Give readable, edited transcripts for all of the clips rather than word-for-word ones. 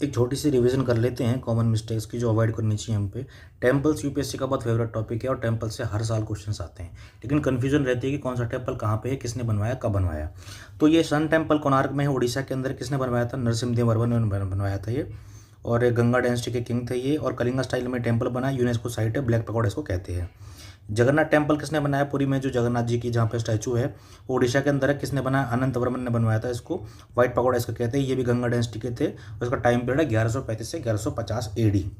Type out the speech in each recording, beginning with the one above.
एक छोटी सी रिवीजन कर लेते हैं कॉमन मिस्टेक्स की जो अवॉइड करनी चाहिए हम पे। टेम्पल्स यूपीएससी का बहुत फेवरेट टॉपिक है और टेम्पल से हर साल क्वेश्चंस आते हैं, लेकिन कन्फ्यूजन रहती है कि कौन सा टेम्पल कहाँ पे है, किसने बनवाया, कब बनवाया। तो ये सन टेम्पल कोणार्क में है उड़ीसा के अंदर। किसने बनवाया था? नरसिम्हदेव वर्मन ने बनवाया था ये। और गंगा डायनेस्टी के किंग थे ये, और कलिंगा स्टाइल में टेम्पल बना, यूनेस्को साइट है, ब्लैक पगोडा इसको कहते हैं। जगन्नाथ टेम्पल किसने बनाया? पुरी में जो जगन्नाथ जी की जहाँ पे स्टैचू है वो उड़ीसा के अंदर है। किसने बनाया? अनंत वर्मन ने बनवाया था इसको। व्हाइट पगोडा इसको कहते हैं। ये भी गंगा डायनेस्टी के थे और इसका टाइम पीरियड है 1135 से 1150 एडी।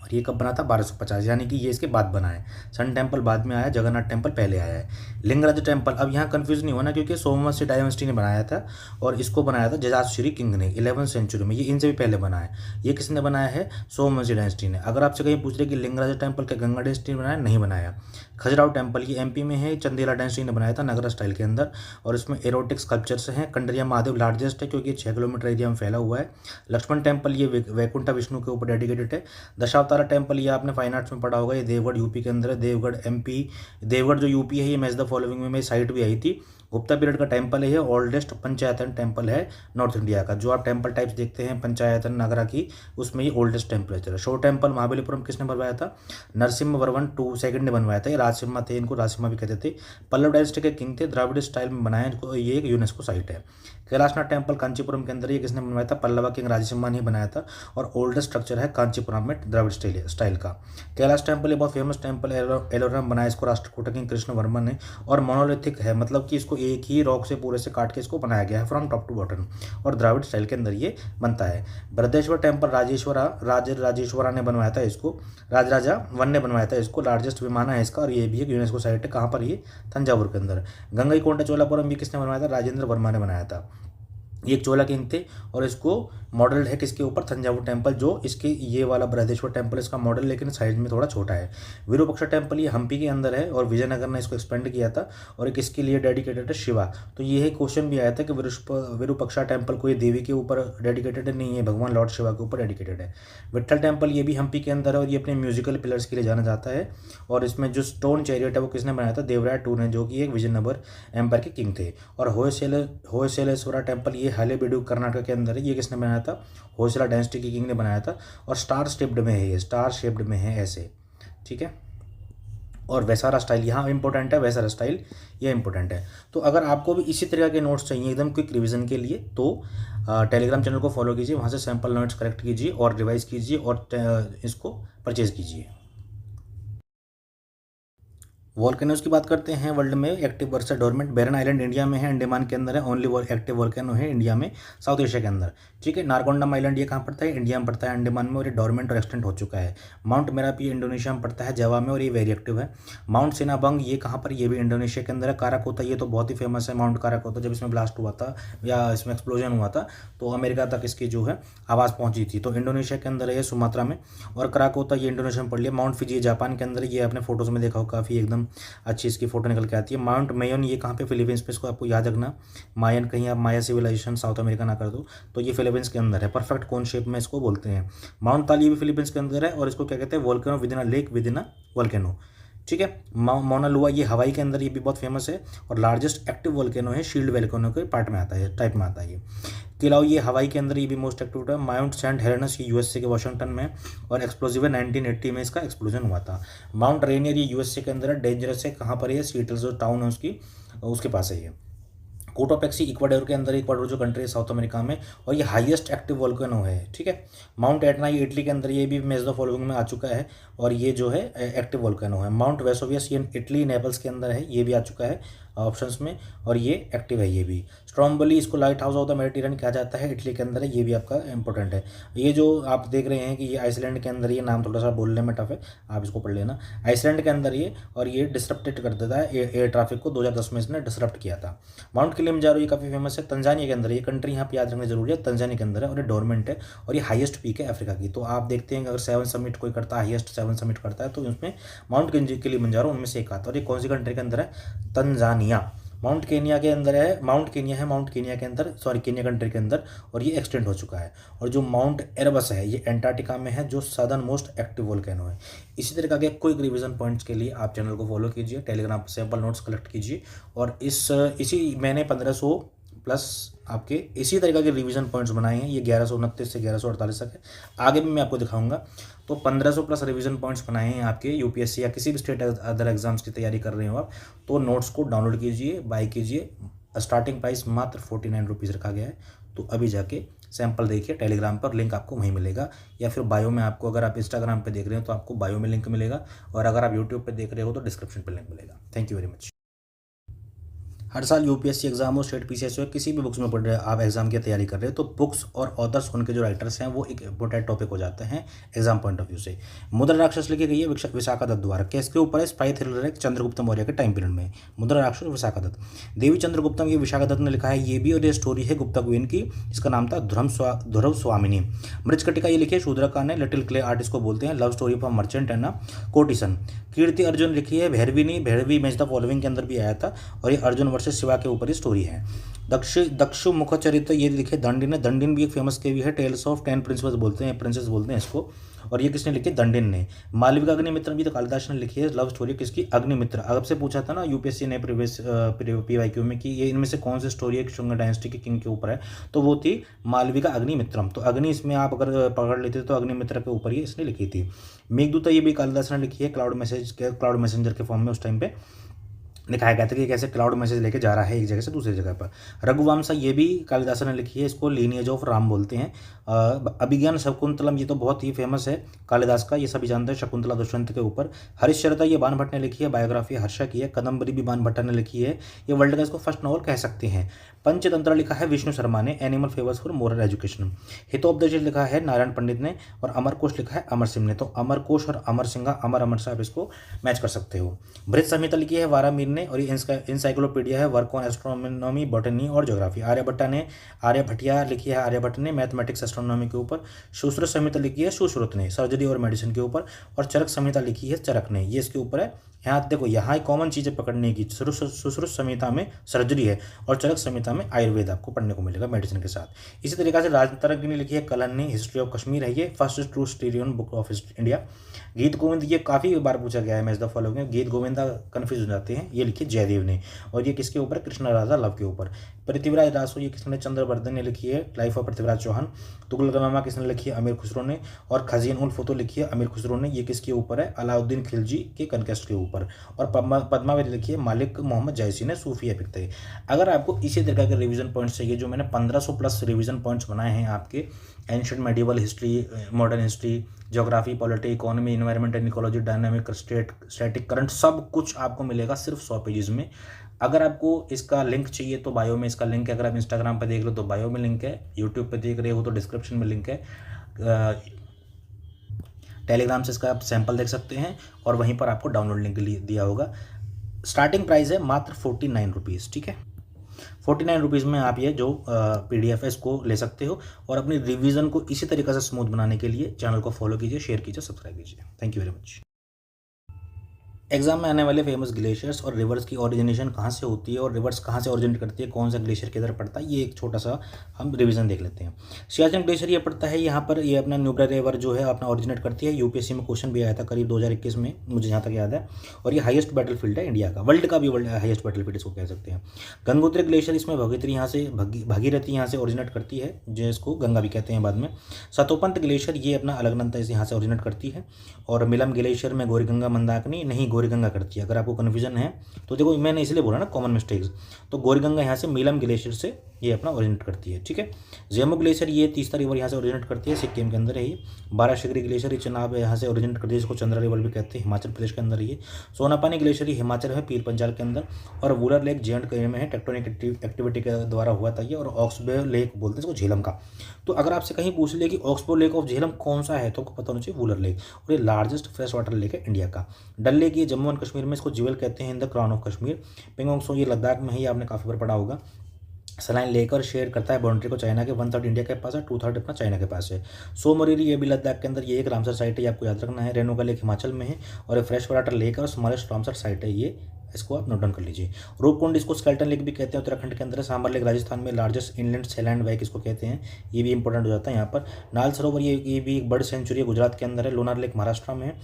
और ये कब बना था? 1250, यानी कि ये इसके बाद बना है। सन टेम्पल बाद में आया, जगन्नाथ टेम्पल पहले आया है। लिंगराज टेम्पल, अब यहाँ कंफ्यूज नहीं होना क्योंकि सोमवंशी डायनेस्टी ने बनाया था और इसको बनाया था जजातश्री किंग ने 11वीं सेंचुरी में। ये इनसे भी पहले बना है। ये किसने बनाया है? सोमवंशी डायनेस्टी ने। अगर आपसे कहीं पूछ रहे कि लिंगराज टेम्पल क्या गंगा डायनेस्टी ने बनाया? नहीं बनाया। खजुराहो टेम्पल ये एमपी में है, चंदेला डायनेस्टी ने बनाया था नगरा स्टाइल के अंदर, और इसमें एरोटिक स्कल्पचर्स हैं। कंडरिया महादेव लार्जेस्ट है क्योंकि 6 किलोमीटर एरिया में फैला हुआ है। लक्ष्मण टेम्पल ये वैकुंठा विष्णु के ऊपर डेडिकेटेड है। दशावतारा टेम्पल ये आपने फाइन आर्ट्स में पढ़ा होगा, ये देवगढ़ यूपी के अंदर है। देवगढ़ एमपी, देवगढ़ जो यूपी है, ये मैच द फॉलोइंग में मेरी साइट भी आई थी। गुप्ता पीरियड का टेम्पल है ये। ओल्डेस्ट पंचायतन टेम्पल है नॉर्थ इंडिया का। जो आप टेम्पल टाइप्स देखते हैं पंचायतन नगरा की, उसमें ये ओल्डेस्ट टेम्पल है। शो टेम्पल महाबलीपुरम किसने बनवाया था? नरसिम्हा वर्मन II ने बनवाया था। ये राजसिम्हा थे, इनको राजसिम्हा भी कहते थे। पल्लव डायनेस्टी के किंग थे, द्राविड़ स्टाइल में बनाया इनको। ये एक यूनेस्को साइट है। कैलाशनाथ टेम्पल कांचीपुरम के अंदर, ये किसने बनवाया था? पल्लवा किंग राजसिम्हा ने बनाया था और ओल्डेस्ट स्ट्रक्चर है कांचीपुरम में द्राविड़ स्टाइल का। कैलाश टेम्पल ये बहुत फेमस टेम्पल है। एलोरम बनाया इसको राष्ट्रकूट किंग कृष्ण वर्मन ने, और मोनोलिथिक है, मतलब कि इसको एक ही रॉक से पूरे से काट के इसको बनाया गया है फ्रॉम टॉप टू बॉटम, और द्राविड़ स्टाइल के अंदर ये बनता है। बृहदेश्वर टेम्पल राजेश्वरा ने बनवाया था इसको। राजराजा वन ने बनवाया था इसको। लार्जेस्ट विमाना है इसका, और ये भी एक यूनेस्को साइट है। कहाँ पर? ये तंजावुर के अंदर। गंगईकोंडा चोलापुरम भी किसने बनवाया था? राजेंद्र वर्मा ने बनाया था। ये एक चोला किंग थे, और इसको मॉडल है किसके ऊपर? तंजावुर टेम्पल, जो इसके ये वाला बृहदेश्वर टेम्पल इसका मॉडल, लेकिन साइज में थोड़ा छोटा है। विरूपाक्षा टेम्पल ये हम्पी के अंदर है और विजयनगर ने इसको एक्सपेंड किया था, और एक इसके लिए डेडिकेटेड है शिवा। तो ये क्वेश्चन भी आया था कि विरूपाक्षा टेम्पल कोई देवी के ऊपर डेडिकेटेड नहीं है, भगवान लॉर्ड शिवा के ऊपर डेडिकेटेड है। विट्ठल टेम्पल ये भी हम्पी के अंदर है और ये अपने म्यूजिकल पिलर्स के लिए जाना जाता है। और इसमें जो स्टोन चैरियट है वो किसने बनाया था? देवराय II ने, जो कि एक विजयनगर एम्पायर के किंग थे। और होयसलेश्वरा टेम्पल ये हलेबीडु कर्नाटक के अंदर है। ये किसने बनाया था? होयसला डायनेस्टी के किंग ने बनाया था, और स्टार शेप्ड में है, ये स्टार शेप्ड में है ऐसे, ठीक है। और वैसारा स्टाइल यहाँ इंपॉर्टेंट है, वैसारा स्टाइल ये इंपॉर्टेंट है। तो अगर आपको भी इसी तरह के नोट्स चाहिए एकदम क्विक रिवीजन के लिए, तो टेलीग्राम चैनल को फॉलो कीजिए, वहाँ से सैम्पल नोट्स कलेक्ट कीजिए और रिवाइज कीजिए और इसको परचेज कीजिए। वॉल्केनोज की बात करते हैं। वर्ल्ड में एक्टिव वर्सा डोरमेंट बैरन आइलैंड इंडिया में है, अंडमान के अंदर है। ओनली एक्टिव वॉल्केनो है इंडिया में, साउथ एशिया के अंदर, ठीक है। नारकोंडम आइलैंड ये कहाँ पड़ता है? इंडिया में पड़ता है, अंडमान में, और ये डोरमेंट और एक्सटेंट हो चुका है। माउंट मेरापी इंडोनेशिया में पड़ता है, जावा में, और ये वेरी एक्टिव है। माउंट सिनाबंग ये कहाँ पर? ये भी इंडोनेशिया के अंदर है। काराकोता ये तो बहुत ही फेमस है, माउंट काराकोता। जब इसमें ब्लास्ट हुआ था या इसमें एक्सप्लोजन हुआ था तो अमेरिका तक इसकी जो है आवाज़ पहुंची थी। तो इंडोनेशिया के अंदर है, सुमात्रा में। और कराकोता ये इंडोनेशिया में पड़ लिया। माउंट फिजी जापान के अंदर, ये आपने फोटोज में देखा हो, काफ़ी एकदम अच्छी इसकी फोटो निकल के आती है। माउंट मेयन ये कहाँ पे? फिलीपींस पे। इसको आपको याद रखना, मायन, कहीं आप माया सिविलाइजेशन साउथ अमेरिका ना कर दो। तो ये फिलीपींस के अंदर है, परफेक्ट कोन शेप में इसको बोलते हैं। माउंट ताली भी फिलीपींस के अंदर है, और इसको क्या कहते हैं? वोल्केनो विदिन अ लेक विदिन अ वोल्केनो, ठीक है। मौना लुआ ये हवाई के अंदर, ये भी बहुत फेमस है, और लार्जेस्ट एक्टिव वोल्केनो है, शील्ड वोल्केनो के पार्ट में आता है, टाइप में आता है ये। किलाउ ये हवाई के अंदर, ये भी मोस्ट एक्टिव है। माउंट सेंट हेलेनस ये यूएसए के वाशिंगटन में, और एक्सप्लोजिव है, 1980 में इसका एक्सप्लोजन हुआ था। माउंट रेनियर ये यूएसए के अंदर है, डेंजरस है। कहाँ पर है? सीटल जो टाउन है उसके पास है ये। कोटोपेक्सी इक्वाडोर के अंदर, इक्वाडोर जो कंट्री है साउथ अमेरिका में, और ये हाईएस्ट एक्टिव वोल्केनो है, ठीक है। माउंट एटना ये इटली के अंदर, ये भी मेज द फॉलोइंग में आ चुका है, और ये जो है एक्टिव वोल्केनो है। माउंट वेसोवियस ये इटली नेपल्स के अंदर है, ये भी आ चुका है ऑप्शंस में, और ये एक्टिव है। ये भी स्ट्रोम्बोली, इसको light house of the Mediterranean कहा जाता है, इटली के अंदर है, ये भी आपका इंपॉर्टेंट है। ये जो आप देख रहे हैं कि ये आइसलैंड के अंदर, ये नाम थोड़ा सा बोलने में टफ है, आप इसको पढ़ लेना। आइसलैंड के अंदर ये, और ये डिसरप्टेड कर देता है एयर ट्रैफिक को, 2010 में इसने डिसरप्ट किया था। माउंट किलिमंजारो ये काफ़ी फेमस है, तंजानिया के अंदर। ये कंट्री यहाँ पे याद रखना जरूरी है, तंजानिया के अंदर है, और ये डोरमेंट है, और ये हाईएस्ट पीक है अफ्रीका की। तो आप देखते हैं कि अगर 7 समिट कोई करता है, हाईएस्ट 7 समिट करता है, तो उसमें माउंट किलिमंजारो उनमें से एक आता है। और ये कौन सी कंट्री के अंदर है? तंजानिया। माउंट केनिया के अंदर है, माउंट केनिया के अंदर, सॉरी केनिया कंट्री के अंदर, और ये एक्सटेंड हो चुका है। और जो माउंट एरबस है ये एंटार्क्टिका में है, जो सदर्न मोस्ट एक्टिव वोल्केनो है। इसी तरह के कोई रिवीजन पॉइंट्स के लिए आप चैनल को फॉलो कीजिए, टेलीग्राम पर सैम्पल नोट्स कलेक्ट कीजिए, और इसी मैंने प्लस आपके इसी तरीके के रिवीजन पॉइंट्स बनाए हैं। ये 1129 से 1148 तक है, आगे भी मैं आपको दिखाऊंगा। तो 1500 प्लस रिवीजन पॉइंट्स बनाए हैं आपके यूपीएससी या किसी भी स्टेट अदर एग्जाम्स की तैयारी कर रहे हो आप, तो नोट्स को डाउनलोड कीजिए, बाय कीजिए। स्टार्टिंग प्राइस मात्र 49 रुपीज़ रखा गया है। तो अभी जाके सैंपल देखिए, टेलीग्राम पर लिंक आपको वहीं मिलेगा, या फिर बायो में आपको, अगर आप इंस्टाग्राम पे देख रहे हो तो आपको बायो में लिंक मिलेगा, और अगर आप यूट्यूब पे देख रहे हो तो डिस्क्रिप्शन पे लिंक मिलेगा। Thank you very much. हर साल यूपीएससी एग्जाम हो, स्टेट पीसीएस हो, किसी भी बुक्स में पढ़ रहे हैं आप, एग्जाम की तैयारी कर रहे हो, तो बुक्स और ऑथर्स, उनके जो राइटर्स हैं वो एक इंपॉर्टेंट टॉपिक हो जाते हैं एग्जाम पॉइंट ऑफ व्यू से। मुद्रा राक्षस लिखी गई है विशाखा दत्त द्वारा। किसके ऊपर है? स्पाई थ्रिलर है चंद्रगुप्त मौर्य के टाइम पीरियड में। मुद्रा राक्षस विशाखा दत्त, देवी चंद्रगुप्तम, ये विशाखा दत्त ने लिखा है ये भी, और ये स्टोरी है गुप्ता क्वीन की, इसका नाम था ध्रुव स्वामिनी। मृच्छकटिका ये लिखी है शूद्रका ने, लिटिल क्ले आर्टिस्ट को बोलते हैं, love story for merchant and courtesan. Kirti Arjun लिखी है Bhairavi, Bhairavi match the following के अंदर भी आया था, और ये अर्जुन वर्सेस शिवा के ऊपर ही स्टोरी है। दक्षु मुख चरित्र ये लिखे दंडिन ने, दंडिन भी एक फेमस केवी है, टेल्स ऑफ 10 प्रिंसेस बोलते हैं इसको, और ये किसने लिखी? दंडिन ने। मालविका अग्निमित्र भी तो कालिदास ने लिखी है, लव स्टोरी किसकी? अग्निमित्र। आपसे पूछा था ना यूपीएससी ने प्रीवियस पीवाईक्यू में कि ये इनमें से कौन सी स्टोरी है शुंग डायनेस्टी के किंग के ऊपर है, तो वो थी मालविका अग्निमित्रम। तो अग्नि इसमें आप अगर पकड़ लेते तो अग्निमित्र के ऊपर ही इसने लिखी थी। मेघदूत ये भी कालिदास ने लिखी है, क्लाउड मैसेंजर के फॉर्म में उस टाइम पे दिखाया गया था कि कैसे क्लाउड मैसेज लेके जा रहा है एक जगह से दूसरी जगह पर। रघुवंशा ये भी कालिदास ने लिखी है, इसको लीनिएज ऑफ राम बोलते हैं। अभिज्ञान शकुंतलम ये तो बहुत ही फेमस है कालिदास का, ये सभी जानते हैं, शकुंतला दुष्यंत के ऊपर। हरिश्चरिता ये बाण भट्ट ने लिखी है, बायोग्राफी हर्षा की है। कदम्बरी भी बाण भट्ट ने लिखी है, ये वर्ल्ड का इसको फर्स्ट नॉवल कह सकते हैं। पंचतंत्र लिखा है विष्णु शर्मा ने, animal favours for moral education. Hitopadesha लिखा है नारायण पंडित ने, और अमरकोश लिखा है अमर सिंह ने। तो अमरकोश और अमर सिंह, अमर साहब इसको मैच कर सकते हो। बृहत संहिता लिखी है वारामीर ने, और ये इंसाइक्लोपीडिया है, वर्क ऑन एस्ट्रोनॉमी, बॉटनी और ज्योग्राफी। आर्यभट्टिया लिखी है आर्यभट्ट ने, मैथमेटिक्स एस्ट्रोनॉमी के ऊपर। सुश्रुत संहिता लिखी है सुश्रुत ने, सर्जरी और मेडिसिन के ऊपर। और चरक संहिता लिखी है चरक ने, ये इसके ऊपर है। यहाँ देखो, यहाँ कॉमन चीज़ें पकड़ने की, सुश्रुत संहिता में सर्जरी है, और चरक संहिता में आयुर्वेद आपको पढ़ने को मिलेगा मेडिसिन के साथ। इसी तरीके से राजतरंग ने लिखी है कलन ने, हिस्ट्री ऑफ कश्मीर है ये, फर्स्ट ट्रू स्टीरियन book of India. Geet Govind ये काफ़ी बार पूछा गया है, मैच द फॉलोइंग, गीत गोविंदा कन्फ्यूज हो जाते हैं, ये लिखी जयदेव ने, और ये किसके ऊपर? कृष्ण राजा लव के ऊपर। पृथ्वीराज रासो ये किसने? चंद्रवर्धन ने लिखी है, लाइफ ऑफ पृथ्वीराज चौहान। तुगलकनामा किसने लिखी है? अमीर खुसरो ने। और खजीन उल फतह लिखी है अमीर खुसरो ने, ये किसके ऊपर है? अलाउद्दीन खिलजी के कनकेस्ट के ऊपर। और पद्मावती लिखी है मालिक मोहम्मद जायसी ने, सूफी एपिक थे। अगर आपको इसी तरह के रिवीजन पॉइंट्स चाहिए, जो मैंने 1500 प्लस रिवीजन पॉइंट्स बनाए हैं आपके, ancient medieval history, modern history, geography, polity, economy, environment and ecology, dynamic, static, current, सब कुछ आपको मिलेगा सिर्फ 100 पेजेस में। अगर आपको इसका लिंक चाहिए तो बायो में इसका लिंक है, अगर आप इंस्टाग्राम पर देख रहे हो तो बायो में लिंक है, यूट्यूब पे देख रहे हो तो डिस्क्रिप्शन में लिंक है, टेलीग्राम से इसका आप सैंपल देख सकते हैं, और वहीं पर आपको डाउनलोड लिंक दिया होगा। स्टार्टिंग प्राइस है मात्र 49 रुपीज़, ठीक है। 49 रुपीज़ में आप ये जो PDF है इसको ले सकते हो, और अपनी रिवीजन को इसी तरीके से स्मूथ बनाने के लिए चैनल को फॉलो कीजिए, शेयर कीजिए, सब्सक्राइब कीजिए। Thank you very much. Exam में आने वाले फेमस ग्लेशियर्स और रिवर्स की ओरिजिनेशन कहाँ से होती है, और रिवर्स कहाँ से ओरिजिनेट करती है, कौन सा ग्लेशियर किधर पड़ता है, ये एक छोटा सा हम रिवीजन देख लेते हैं। सियाचिन ग्लेशियर ये पड़ता है यहाँ पर, ये अपना न्यूब्रा रिवर जो है अपना ओरिजिनेट करती है। यूपीएससी में क्वेश्चन भी आया था करीब 2021 में, मुझे जहाँ तक याद है, और ये हाईएस्ट बैटलफील्ड है इंडिया का, वर्ल्ड का भी हाईएस्ट बैटलफील्ड इसको कह सकते हैं। गंगोत्री ग्लेशियर, इसमें भगीरथी यहाँ से भागीरथी यहाँ से ओरिजिनेट करती है, जिसको गंगा भी कहते हैं बाद में। सतोपंत ग्लेशियर ये अपना अलकनंदा यहाँ से ओरिजिनेट करती है। और मिलम ग्लेशियर में गौरीगंगा मंदाकिनी नहीं, गौरीगंगा करती है। अगर आपको कन्फ्यूजन है तो देखो, मैंने इसलिए बोला ना कॉमन मिस्टेक्स, तो गौरीगंगा यहाँ से मिलम ग्लेशियर से ये अपना ओरिजिनेट करती है, ठीक है। जेमो ग्लेशियर ये तीसरा रिवर यहाँ से ओरिजिनेट करती है, सिक्किम के अंदर है ये। बाराशिगरी ग्लेशियर ये चनाब यहाँ से ओरिजिनेट करती है, इसको चंद्रा रिवर भी कहते हैं, हिमाचल प्रदेश के अंदर ये। सोनापानी ग्लेशियर हिमाचल है, पीर पंजाल के अंदर। और वुलर लेक J&K में है, टेक्टोनिक एक्टिविटी के द्वारा हुआ था ये। और ऑक्सबो लेक बोलते हैं इसको, झेलम का। तो अगर आपसे कहीं पूछ ले कि ऑक्सबो लेक ऑफ झेलम कौन सा है, तो आपको पता होना चाहिए वुलर लेक, और ये लार्जेस्ट फ्रेश वाटर लेक है इंडिया का। डल लेक ये जम्मू एंड कश्मीर में, इसको ज्वेल कहते हैं, in the crown of Kashmir. Pangong Tso ये लद्दाख में है, ये आपने काफ़ी बार पढ़ा होगा। सलाइन लेकर शेयर करता है बाउंड्री को चाइना के, 1/3 इंडिया के पास है, 2/3 अपना चाइना के पास है। सोमोरिरी ये भी लद्दाख के अंदर, ये एक रामसर साइट है, ये आपको याद रखना है। रेणुका लेक हिमाचल में है, और फ्रेश वाटर लेक और स्मॉलेस्ट रामसर साइट है ये इसको आप नोट डाउन कर लीजिए। रूपकुंड, इसको स्केल्टन लेक भी कहते हैं, उत्तराखंड के अंदर है। सांबर लेक राजस्थान में लार्जेस्ट इनलैंड सैलैंड वैक इसको कहते हैं, ये भी इंपॉर्टेंट हो जाता है यहाँ पर। नाल सरोवर, ये भी एक बर्ड सेंचुरी है, गुजरात के अंदर है। लोनार लेक महाराष्ट्र में है,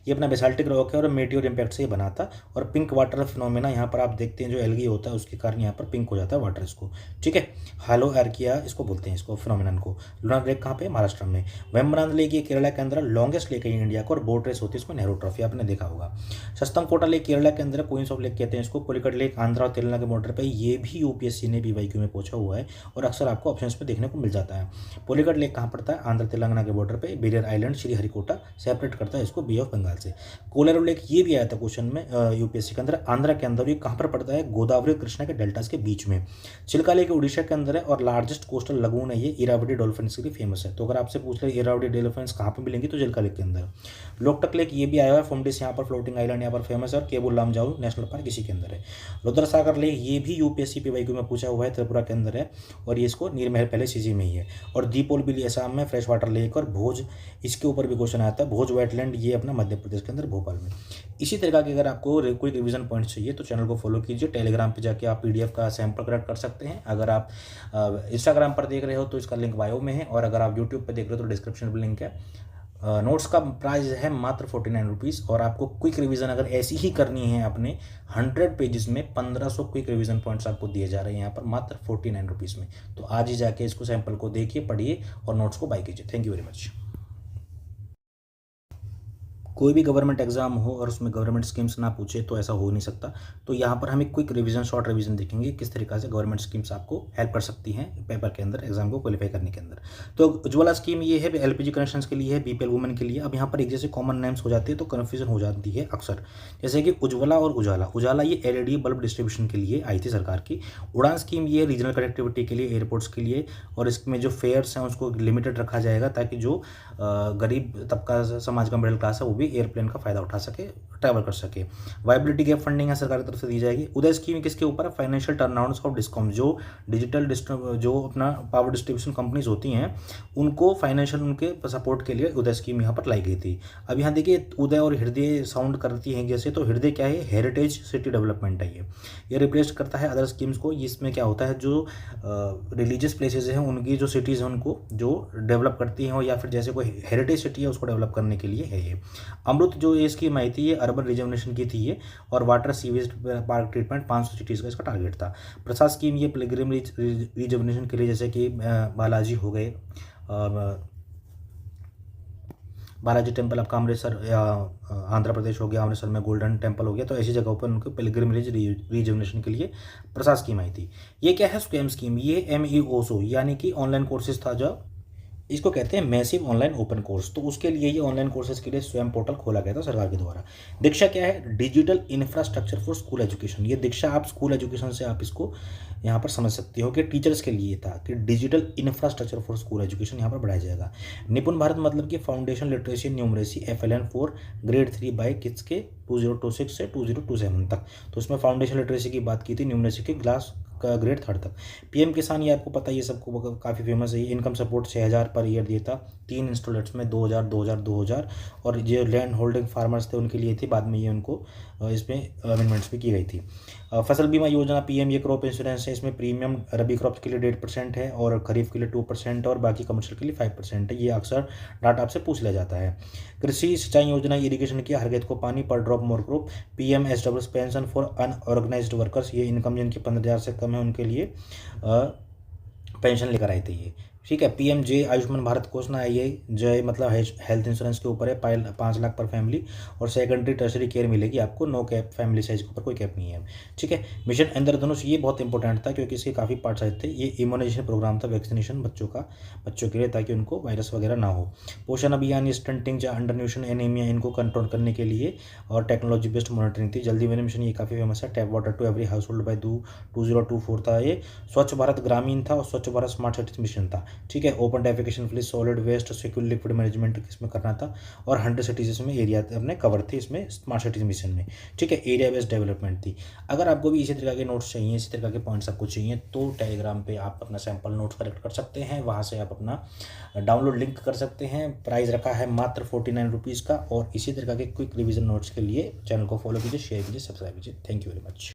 ये अपना बेसाल्टिक रॉक है और मेटियोर इम्पैक्ट से ये बना था। और पिंक वाटर फिनोमेना यहाँ पर आप देखते हैं, जो एल्गी होता है उसके कारण यहाँ पर पिंक हो जाता है वाटर इसको, ठीक है। हालो एर्किया इसको बोलते हैं, इसको फिनोमेनन को। लोनार लेक कहाँ पे, महाराष्ट्र में। वेम्बनाथ लेक ये केरला के अंदर लॉन्गेस्ट लेक है इंडिया को, और बोट रेस होती है इसमें, नेहरू ट्रॉफी आपने देखा होगा। सस्तमकोटा लेक केरला के अंदर, क्वींस ऑफ लेक कहते हैं इसको। पुलिकट लेक आंध्र और तेलंगाना के बॉर्डर पे, ये भी यूपीएससी ने बीवाईक्यू में पूछा हुआ है और अक्सर आपको ऑप्शंस पे देखने को मिल जाता है। पुलिकट लेक कहाँ पड़ता है, आंध्र तेलंगाना के बॉर्डर पे। बेरियर आइलैंड श्रीहरिकोटा सेपरेट करता है इसको बे ऑफ बंगाल से। कोलेरू लेक, ये भी आया था क्वेश्चन में यूपीएससी के अंदर, आंध्र के अंदर। ये कहाँ पर पड़ता है, गोदावरी और कृष्णा के डेल्टास के बीच में। चिल्का लेक उड़ीसा के अंदर है और लार्जेस्ट कोस्टल लगून है ये, इरावदी डॉल्फिन्स के लिए फेमस है। तो अगर आपसे पूछ ले इरावदी डॉल्फिन्स कहाँ पर मिलेंगी, तो चिल्का लेक के अंदर। लोकटक लेक, ये भी आया हुआ है, फुमडिस यहाँ पर फ्लोटिंग आइलैंड यहाँ पर फेमस है, और केबुल लामजाऊ नेशनल पार्क इसी के अंदर है। रुद्रसागर लेक, ये भी यूपीएससी पीवाईक्यू में पूछा हुआ है, त्रिपुरा के अंदर है, और ये इसको नीरमहल पहले सीजी में ही है। और दीपोल बिल असम में, फ्रेश वाटर लेक। और भोज, इसके ऊपर भी क्वेश्चन आता है, भोज वेटलैंड, ये अपना मध्य प्रदेश के अंदर भोपाल में। इसी तरह के अगर आपको कोई रिवीजन पॉइंट्स चाहिए तो चैनल को फॉलो कीजिए। टेलीग्राम पे जाके आप पीडीएफ का सैंपल कलेक्ट कर सकते हैं। अगर आप इंस्टाग्राम पर देख रहे हो तो इसका लिंक बायो में है, और अगर आप यूट्यूब पर देख रहे हो तो डिस्क्रिप्शन में लिंक है। नोट्स का प्राइस है मात्र 49 रुपीज़, और आपको क्विक रिवीजन अगर ऐसी ही करनी है अपने 100 पेजेस में 1500 क्विक रिवीजन पॉइंट्स आपको दिए जा रहे हैं यहाँ पर मात्र 49 रुपीज़ में। तो आज ही जाके इसको सैंपल को देखिए, पढ़िए और नोट्स को बाय कीजिए। Thank you very much. कोई भी गवर्नमेंट एग्जाम हो और उसमें गवर्नमेंट स्कीम्स ना पूछे तो ऐसा हो नहीं सकता। तो यहाँ पर हम एक क्विक रिवीजन, शॉर्ट रिवीजन देखेंगे किस तरीके से गवर्नमेंट स्कीम्स आपको हेल्प कर सकती हैं पेपर के अंदर, एग्जाम को क्वालिफाई करने के अंदर। तो उज्ज्वला स्कीम ये है, एलपीजी कनेक्शंस के लिए है, बीपीएल वुमेन के लिए। अब यहाँ पर एक जैसे कॉमन नेम्स हो जाते हैं तो कन्फ्यूजन हो जाती है अक्सर, जैसे कि उज्ज्वला और उजाला। उजाला ये एलईडी बल्ब डिस्ट्रीब्यूशन के लिए आई थी सरकार की। उड़ान स्कीम ये रीजनल कनेक्टिविटी के लिए, एयरपोर्ट्स के लिए, और इसमें जो फेयर्स हैं उसको लिमिटेड रखा जाएगा ताकि जो गरीब तबका समाज का मिडिल क्लास है वो भी एयरप्लेन का फायदा उठा सके, ट्रैवल कर सके। वाइबिलिटी गैप फंडिंग है सरकार की तरफ से दी जाएगी। उदय स्कीम किसके ऊपर है, फाइनेंशियल टर्नआउट्स ऑफ डिस्कॉम, जो डिजिटल जो अपना पावर डिस्ट्रीब्यूशन कंपनीज होती हैं उनको फाइनेंशियल उनके सपोर्ट के लिए उदय स्कीम यहाँ पर लाई गई थी। अब यहाँ देखिए उदय और हृदय साउंड करती हैं जैसे, तो हृदय क्या है, हेरिटेज सिटी डेवलपमेंट है ये रिप्लेस करता है अदर स्कीम्स को। इसमें क्या होता है, जो रिलीजियस प्लेसेस हैं उनकी जो सिटीज़ हैं उनको जो डेवलप करती हैं, या फिर जैसे कोई हेरिटेज सिटी है उसको डेवलप करने के लिए है ये। अमृत जो ये स्कीम आई थी ये अर्बन रिजर्वेशन की थी ये, और water sewage park treatment 500 cities का इसका टारगेट था। प्रसाद स्कीम ये पिलग्रिम रिजर्वेशन के लिए, जैसे कि बालाजी हो गए, बालाजी टेम्पल आपका अमृतसर आंध्र प्रदेश हो गया, अमृतसर में गोल्डन टेम्पल हो गया, तो ऐसी जगहों पर उनको पिलग्रिमेज रिजर्वेशन के लिए प्रसाद स्कीम आई थी। ये क्या है, स्कैम स्कीम, ये MEOSO यानी कि ऑनलाइन कोर्सेज था, जो इसको कहते हैं मैसिव ऑनलाइन ओपन कोर्स। तो उसके लिए ये ऑनलाइन कोर्सेज के लिए स्वयं पोर्टल खोला गया था सरकार के द्वारा। दीक्षा क्या है, digital infrastructure for school education. ये दीक्षा आप स्कूल एजुकेशन से आप इसको यहाँ पर समझ सकते हो कि टीचर्स के लिए था कि digital infrastructure for school education यहाँ पर बढ़ाया जाएगा। निपुण भारत मतलब कि foundation literacy numeracy FLN for grade 3 by kids के 2026 से 2027 तक। तो उसमें फाउंडेशन लिटरेसी की बात की थी, न्यूमरेसी के क्लास का ग्रेड 3 तक। PM किसान ये आपको पता है, ये सबको काफ़ी फेमस है। इनकम सपोर्ट 6000 पर ईयर दिया था, 3 इंस्टॉलमेंट्स में 2000 2000 2000, और जो लैंड होल्डिंग फार्मर्स थे उनके लिए थी, बाद में ये उनको इसमें अमेंडमेंट्स भी की गई थी। फसल बीमा योजना PM ये क्रॉप इंश्योरेंस है, इसमें प्रीमियम रबी क्रॉप्स के लिए 1.5% है और खरीफ के लिए 2% और बाकी कमर्शियल के लिए 5% है। ये अक्सर डाटा आपसे पूछ लिया जाता है। कृषि सिंचाई योजना इरिगेशन की, हर खेत को पानी, पर drop more crop. PMSW pension for unorganised workers, ये इनकम जिनकी 15,000 से कम है उनके लिए पेंशन लेकर आई थी ये, ठीक है। PMJ आयुष्मान भारत योजना है, ये जय मतलब हेल्थ इंश्योरेंस के ऊपर है, 5 लाख पर फैमिली, और सेकेंडरी टर्शरी केयर मिलेगी आपको, नो कैप फैमिली साइज के ऊपर कोई कैप नहीं है, ठीक है। मिशन इंद्रधनुष ये बहुत इंपॉर्टेंट था क्योंकि इसके काफ़ी पार्ट्स आए थे। ये इम्यूनाइजेशन प्रोग्राम था, वैक्सीनेशन बच्चों के लिए, ताकि उनको वायरस वगैरह ना हो। पोषण अभियान, स्टंटिंग या अंडर न्यूट्रिशन एनीमिया, इनको कंट्रोल करने के लिए, और टेक्नोलॉजी बेस्ड मॉनिटरिंग थी। जल्दी जीवन मिशन ये काफ़ी फेमस है। Tap water to every household by 2024 था ये। स्वच्छ भारत ग्रामीण था, और स्वच्छ भारत स्मार्ट सिटी मिशन था। ठीक है, open defecation free, solid waste, secure liquid management किसमें करना था, और 100 सिटीज में एरिया अपने कवर थे इसमें स्मार्ट सिटीज मिशन में। ठीक है, एरिया बेस्ड डेवलपमेंट थी। अगर आपको भी इसी तरह के नोट्स चाहिए, इसी तरह के पॉइंट्स आपको चाहिए, तो टेलीग्राम पे आप अपना सैम्पल नोट्स कलेक्ट कर सकते हैं, वहाँ से आप अपना डाउनलोड लिंक कर सकते हैं। प्राइस रखा है मात्र 49 रुपीज़ का। और इसी तरह के क्विक रिविजन नोट्स के लिए चैनल को फॉलो कीजिए, शेयर कीजिए, सब्सक्राइब कीजिए। Thank you very much.